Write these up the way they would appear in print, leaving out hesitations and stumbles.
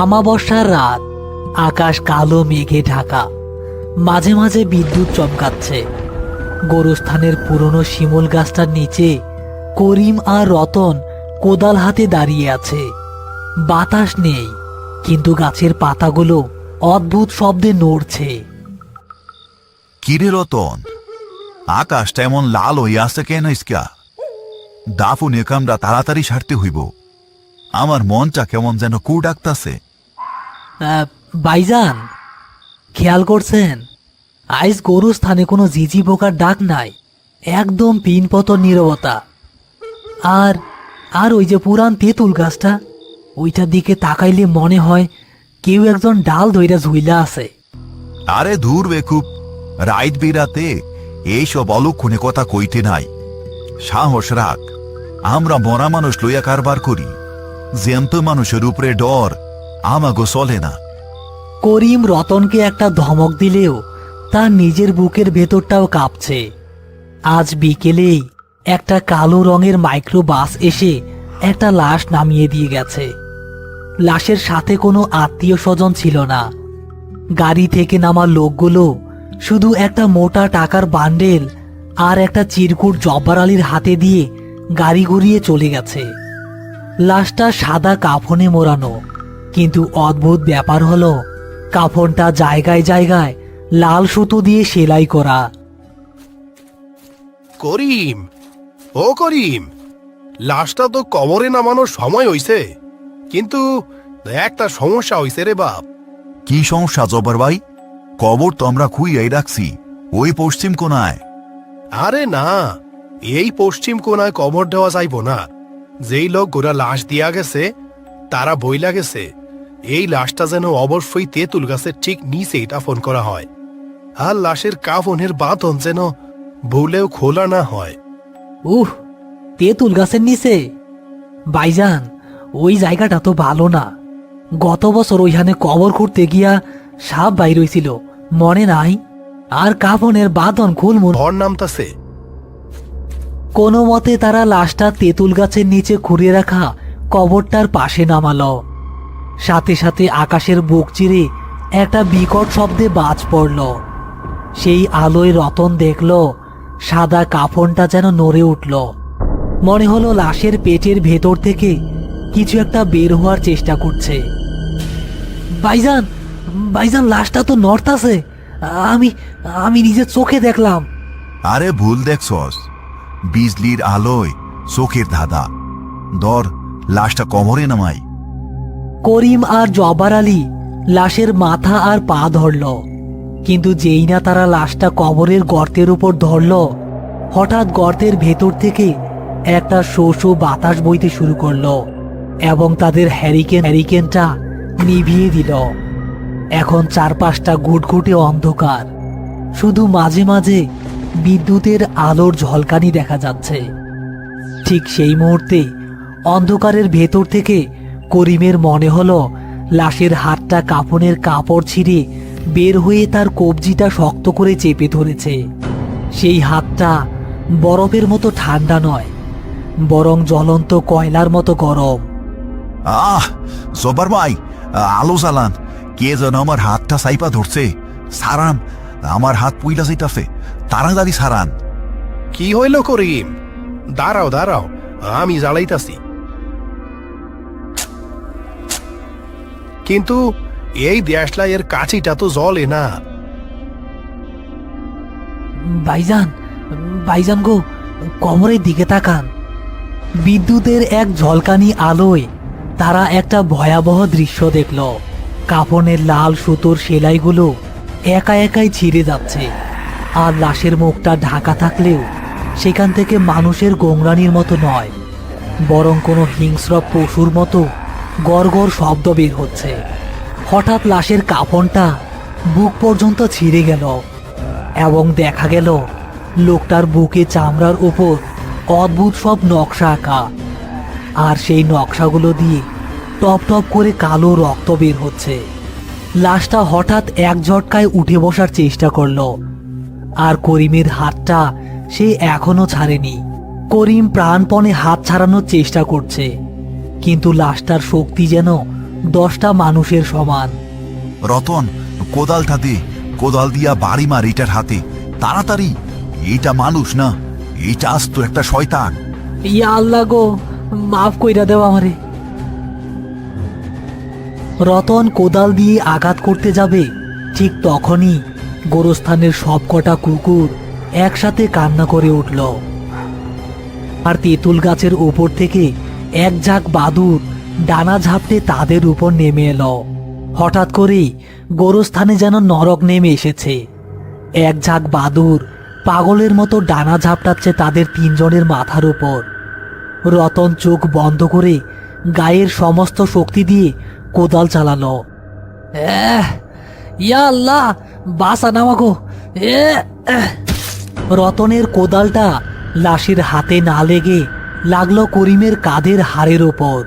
আমাবস্যার রাত, আকাশ কালো মেঘে ঢাকা, মাঝে মাঝে বিদ্যুৎ চমকাচ্ছে। গোরস্থানের পুরনো শিমুল গাছটার নিচে করিম আর রতন কোদাল হাতে দাঁড়িয়ে আছে। বাতাস নেই, কিন্তু গাছের পাতাগুলো অদ্ভুত শব্দে নড়ছে। কিরে রতন, আকাশটা এমন লাল হইয়া আছে কেন? ইসকা দাফুনে কামরা তাড়াতাড়ি সারতে হইব। আমার মনটা কেমন যেন কু ডাকতাছে। ভাইজান, খেয়াল করছেন আইস গোরস্থানে কোনো ঝিঝি পোকার ডাক নাই, একদম পিনপতন নীরবতা। আর আর ওই যে পুরান তেঁতুল গাছটা, ওইটার দিকে তাকাইলে মনে হয় কেউ একজন ডাল ধইরা ঝুইলা আছে। আরে দূর বেকুব, রাইত বিরাতে এইসব অলক্ষণে কথা কইতে নাই। সাহস রাখ, আমরা মরা মানুষ লইয়া কারবার করি, জ্যান্ত মানুষের উপরে ডর আমাগো চলে না। করিম রতনকে একটা ধমক দিলেও তার নিজের বুকের ভেতরটাও কাঁপছে। আজ বিকেলেই একটা কালো রঙের মাইক্রো বাস এসে একটা লাশ নামিয়ে দিয়ে গেছে। লাশের সাথে কোনো আত্মীয় স্বজন ছিল না। গাড়ি থেকে নামা লোকগুলো শুধু একটা মোটা টাকার বান্ডেল আর একটা চিরকুট জব্বার আলীর হাতে দিয়ে গাড়ি ঘুরিয়ে চলে গেছে। লাশটা সাদা কাফনে মোড়ানো, কিন্তু অদ্ভুত ব্যাপার হলো কাফনটা জায়গায় জায়গায় লাল সুতো দিয়ে সেলাই করা। করিম, ও করিম, লাশটা তো কবরে নামানোর সময় হইছে, কিন্তু একটা সমস্যা হইছে রে বাপ। কি সমস্যা জব্বার ভাই? কবর তো আমরা খুইয়াই রাখছি, ওই পশ্চিম কোনায়। আরে না, এই পশ্চিম কোনায় কবর দেওয়া যাইব না। যেই লোক গোরা লাশ দিয়া গেছে তারা বইলা গেছে এই লাশটা যেন অবশ্যই তেঁতুল গাছের ঠিক নিচে দাফন করা হয়, আর লাশের কাফনের বাঁধন যেন ভুলেও খোলা না হয়। তেঁতুল গাছের নিচে? ভাইজান, ওই জায়গাটা তো ভালো না। গত বছর ওইখানে কবর খুঁড়তে গিয়া সাপ বাইর হইছিল, মনে নাই? আর কাফনের বাঁধন খুলমুল। ভর নামতাছে। কোনো মতে তারা লাশটা তেঁতুল গাছের নিচে খুঁড়ে রাখা কবরটার পাশে নামালো। সাথে সাথে আকাশের বুক চিরে একটা বিকট শব্দে বাজ পড়ল। সেই আলোয় রতন দেখল সাদা কাফনটা যেন নড়ে উঠল। মনে হলো লাশের পেটের ভেতর থেকে কিছু একটা বের হওয়ার চেষ্টা করছে। ভাইজান, ভাইজান, লাশটা তো নড়তাছে। আমি আমি নিজের চোখে দেখলাম। আরে ভুল দেখছস, বিজলির আলোয় চোখের ধাঁধা। দর লাশটা কবরে নামাই। করিম আর জব্বার আলী লাশের মাথা আর পা ধরল, কিন্তু যেই না তারা লাশটা কবরের গর্তের উপর ধরল, হঠাৎ গর্তের ভেতর থেকে একটা শো শো বাতাস বইতে শুরু করলো এবং তাদের হ্যারিকেনটা নিভিয়ে দিল। এখন চারপাশটা ঘুটঘুটে অন্ধকার, শুধু মাঝে মাঝে বিদ্যুতের আলোর ঝলকানি দেখা যাচ্ছে। ঠিক সেই মুহূর্তে অন্ধকারের ভেতর থেকে করিমের মনে হলো লাশের হাতটা কাফনের কাপড় ছিঁড়ে বের হয়ে তার কবজিটা শক্ত করে চেপে ধরেছে। সেই হাতটা বরফের মতো ঠান্ডা নয়, বরং জ্বলন্ত কয়লার মতো গরম। জব্বার ভাই, আলো জ্বালান, কে যেন আমার হাতটা সাইপা ধরছে। সারান, আমার হাত পুইলা যাইতাছে, তাড়াতাড়ি সারান। কি হইল করিম? দাঁড়াও দাঁড়াও, আমি জ্বালাইতাছি। কিন্তু এই দেশলাইয়ের কাছিটা তো জ্বলে না। ভাইজান, ভাইজান গো, কবরের দিকে তাকান। বিদ্যুতের এক ঝলকানি আলোয় তারা একটা ভয়াবহ দৃশ্য দেখল। কাফনের লাল সুতোর সেলাইগুলো একা একাই ছিঁড়ে যাচ্ছে, আর লাশের মুখটা ঢাকা থাকলেও সেখান থেকে মানুষের গোংরানির মতো নয়, বরং কোনো হিংস্র পশুর মতো গড়গড় শব্দ বের হচ্ছে। হঠাৎ লাশের কাফনটা বুক পর্যন্ত ছিঁড়ে গেল এবং দেখা গেল লোকটার বুকে চামড়ার উপর অদ্ভুত সব নকশা আঁকা, আর সেই নকশাগুলো দিয়ে টপ টপ করে কালো রক্ত বের হচ্ছে। লাশটা হঠাৎ এক ঝটকায় উঠে বসার চেষ্টা করলো, আর করিমের হাতটা সে এখনো ছাড়েনি। করিম প্রাণপণে হাত ছাড়ানোর চেষ্টা করছে, কিন্তু লাশটার শক্তি যেন 10টা মানুষের সমান। রতন, কোদালটা দে, কোদাল দিয়া বাড়ি মার এটার হাতে তাড়াতাড়ি। এটা মানুষ না, এটা আস্ত একটা শয়তান। ইয়া আল্লাহ গো, মাফ কইরা দেও আমারে। রতন কোদাল দিয়ে আঘাত করতে যাবে, ঠিক তখনই গোরস্থানের সবকটা কুকুর একসাথে কান্না করে উঠল। আর তেঁতুল গাছের উপর থেকে এক ঝাঁক বাদুর ডানা ঝাপটে তাদের উপর নেমে এলো। হঠাৎ করেই গোরস্থানে যেন নরক নেমে এসেছে। এক ঝাঁক বাদুর পাগলের মতো ডানা ঝাপটাচ্ছে তাদের 3 জনের মাথার উপর। রতন চোখ বন্ধ করে গায়ের সমস্ত শক্তি দিয়ে কোদাল চালালো। ইয়া আল্লাহ, বাঁচা নামাগো। রতনের কোদালটা লাশের হাতে না লেগে লাগলো করিমের কাঁধের হাড়ের ওপর।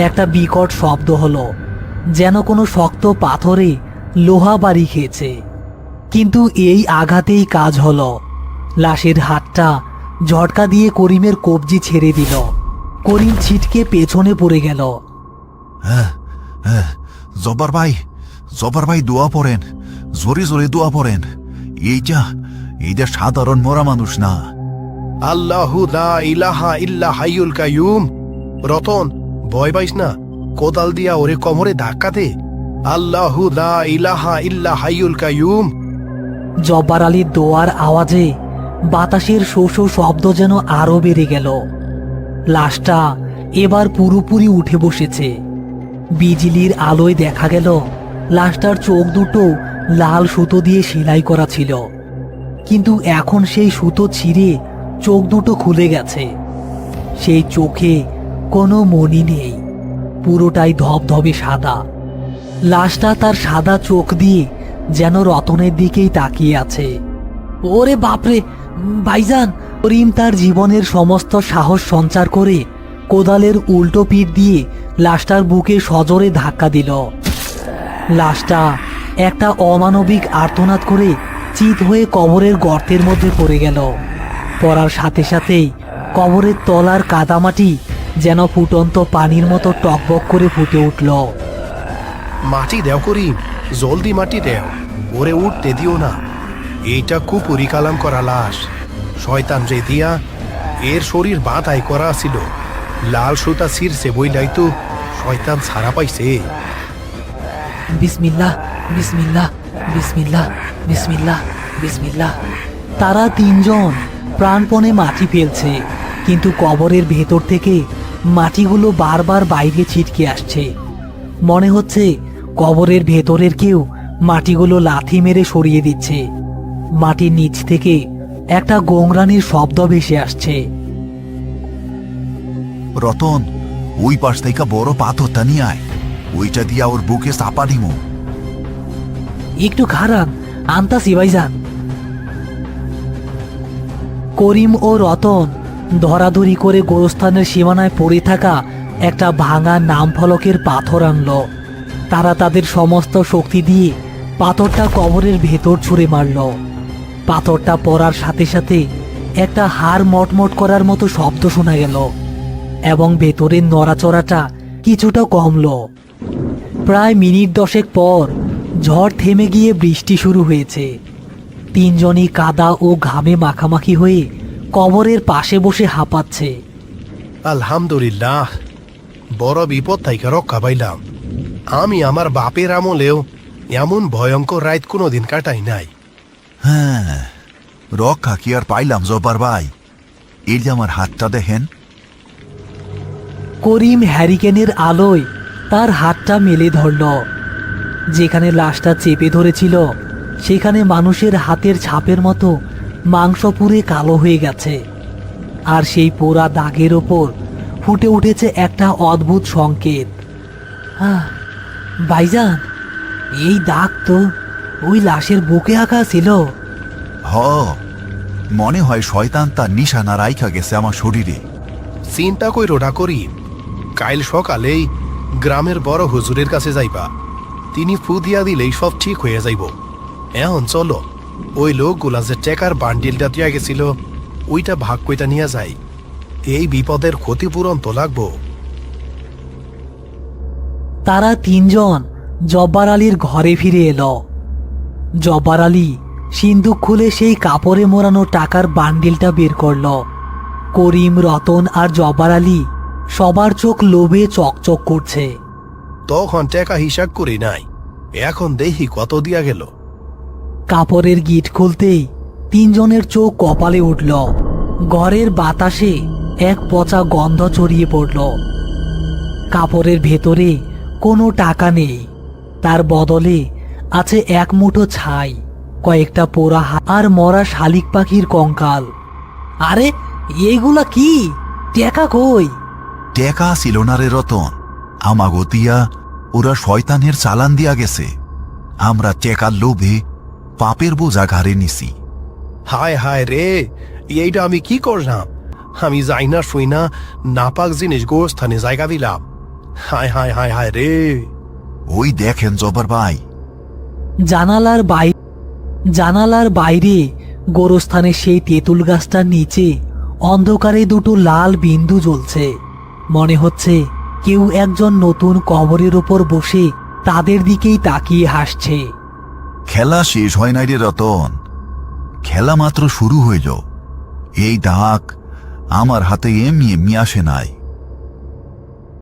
একটা বিকট শব্দ হলো, যেন কোনো শক্ত পাথরে লোহা বাড়ি খেয়েছে। কিন্তু এই আঘাতেই কাজ হলো। লাশের হাতটা ঝটকা দিয়ে করিমের কবজি ছেড়ে দিল। করিম ছিটকে পেছনে পড়ে গেল। জব্বার ভাই দোয়া পড়েন, জোরে জোরে দোয়া পড়েন। এইটা সাধারণ মরা মানুষ না। আল্লাহু লা ইলাহা ইল্লা হাইয়ুল কাইয়ুম। রতন, ভয় পাইস না, কোদাল দিয়া ওরে কোমরে ধাক্কা দে। আল্লাহু লা ইলাহা ইল্লা হাইয়ুল কাইয়ুম। জব্বার আলীর দোয়ার আওয়াজে বাতাসের শো শো শব্দ যেন আরো বেড়ে গেল। লাশটা এবার পুরোপুরি উঠে বসেছে। বিজলির আলোয় দেখা গেল লাশটার চোখ দুটো লাল সুতো দিয়ে সেলাই করা ছিল, কিন্তু এখন সেই সুতো ছিঁড়ে চোখ দুটো খুলে গেছে। সেই চোখে কোনো মনি নেই, পুরোটাই ধবধবে সাদা। লাশটা তার সাদা চোখ দিয়ে যেন রতনের দিকেই তাকিয়ে আছে। ওরে বাপরে ভাইজান! করিম তার জীবনের সমস্ত সাহস সঞ্চার করে কোদালের উল্টো পিঠ দিয়ে লাশটার বুকে সজোরে ধাক্কা দিল। লাশটা একটা অমানবিক আর্তনাদ করে চিত হয়ে কবরের গর্তের মধ্যে পড়ে গেল। পড়ার সাথে সাথেই কবরের তলার কাদামাটি যেন ফুটন্ত পানির মতো টকবক করে ফুটে উঠল। মাটি দেও করিম, জলদি মাটি দেও, ওরে উঠতে দিও না। এইটা কুপুরি কালাম করা লাশ। শয়তান রে দিয়া এর শরীর বাঁধাই করা ছিল। লাল সুতা ছিঁড়ছে বইলাই তো শয়তান ছাড়া পাইছে। বিসমিল্লাহ বিসমিল্লাহ বিসমিল্লাহ বিসমিল্লাহ বিসমিল্লাহ। তারা 3 জন প্রাণপণে মাটি ফেলছে, কিন্তু কবরের ভেতর থেকে মাটিগুলো বারবার বাইরে ছিটকে আসছে। মনে হচ্ছে কবরের ভেতরের কেউ মাটিগুলো লাথি মেরে সরিয়ে দিচ্ছে। মাটির নিচ থেকে একটা গোংরানির শব্দ ভেসে আসছে। রতন, ওই পাশ থেকে বড় পাথরটা নিয়ে আয়, ওইটা দিয়া ওর বুকে চাপা দিমু। একটু খারাপ, আনতাসি ভাইজান। করিম ও রতন ধরাধরি করে গোরস্থানের সীমানায় পড়ে থাকা একটা ভাঙা নাম ফলকের পাথর আনলো। তারা তাদের সমস্ত শক্তি দিয়ে পাথরটা কবরের ভেতর ছুঁড়ে মারল। পাথরটা পড়ার সাথে সাথে একটা হাড় মটমট করার মতো শব্দ শোনা গেল এবং ভেতরের নড়াচড়াটা কিছুটা কমলো। প্রায় মিনিট 10 পর ঝড় থেমে গিয়ে বৃষ্টি শুরু হয়েছে। 3 জনই কাদা ও ঘামে মাখামাখি হয়ে কবরের পাশে বসে হাঁপাচ্ছে। আলহামদুলিল্লাহ, বড় বিপদ থেকে রক্ষা পাইলাম। আমি আমার বাপের আমলেও এমন ভয়ঙ্কর রাত কোনোদিন কাটাই নাই। হ্যাঁ, রক্ষা কি আর পাইলাম জব্বার ভাই। এই যে আমার হাতটা দেখেন। করিম হ্যারিকেনের আলোয় তার হাতটা মেলে ধরল। যেখানে লাশটা চেপে ধরেছিল সেখানে মানুষের হাতের ছাপের মতো মাংস পুড়ে কালো হয়ে গেছে, আর সেই পোড়া দাগের ওপর ফুটে উঠেছে একটা অদ্ভুত সংকেত। ভাইজান, এই দাগ তো ওই লাশের বুকে আঁকা ছিল। হ, মনে হয় শয়তান তার নিশানা রাইখা গেছে আমার শরীরে। চিন্তা কইরো না করিম, কাইল সকালেই গ্রামের বড় হুজুরের কাছে যাইবা। তিনি ফু দিয়া দিলেই সব ঠিক হয়ে যাইব। এখন চলো, ওই লোকগুলা যে টেকার বান্ডিলটা দিয়া গেছিল ওইটা ভাগ কইটা নিয়ে যাই। এই বিপদের ক্ষতিপূরণ তো লাগবো। তারা তিনজন জব্বার আলীর ঘরে ফিরে এলো। জব্বার আলী সিন্দুক খুলে সেই কাপড়ে মোড়ানো টাকার বান্ডিলটা বের করলো। করিম, রতন আর জব্বার আলী সবার চোখ লোভে চকচক করছে। তখন টাকা হিসাব করি নাই, এখন দেখি কত দিয়া গেল। কাপড়ের গিট খুলতেই তিনজনের চোখ কপালে উঠল। ঘরের বাতাসে এক পচা গন্ধ ছড়িয়ে পড়ল। কাপড়ের ভেতরে কোনো টাকা নেই, তার বদলে আছে এক মুঠো ছাই, কয়েকটা পোড়া হাত আর মরা শালিক পাখির কঙ্কাল। আরে এগুলা কি? টাকা কই? টেকা ছিল না রে রতন, আমাগো দিয়া ওরা শয়তানের চালান দিয়া গেছে। আমরা টেকার লোভে পাপের বোঝা ঘাড়ে নিছি। হায় হায় রে, এইটা আমি কি করলাম? আমি যাই না শুই না নাপাক জিনিস গোস্থানে জায়গা দিলাম। হায় হায় হায় হায় রে। ওই দেখেন জব্বার ভাই, জানালার বাইরে গোরস্থানের সেই তেঁতুল গাছটার নিচে অন্ধকারে দুটো লাল বিন্দু জ্বলছে। মনে হচ্ছে কেউ একজন নতুন কবরের উপর বসে তাদের দিকেই তাকিয়ে হাসছে। খেলা শেষ হয় নাই রে রতন, খেলা মাত্র শুরু হইল। এই ডাক আমার হাতে এমনি এমনি আসে নাই।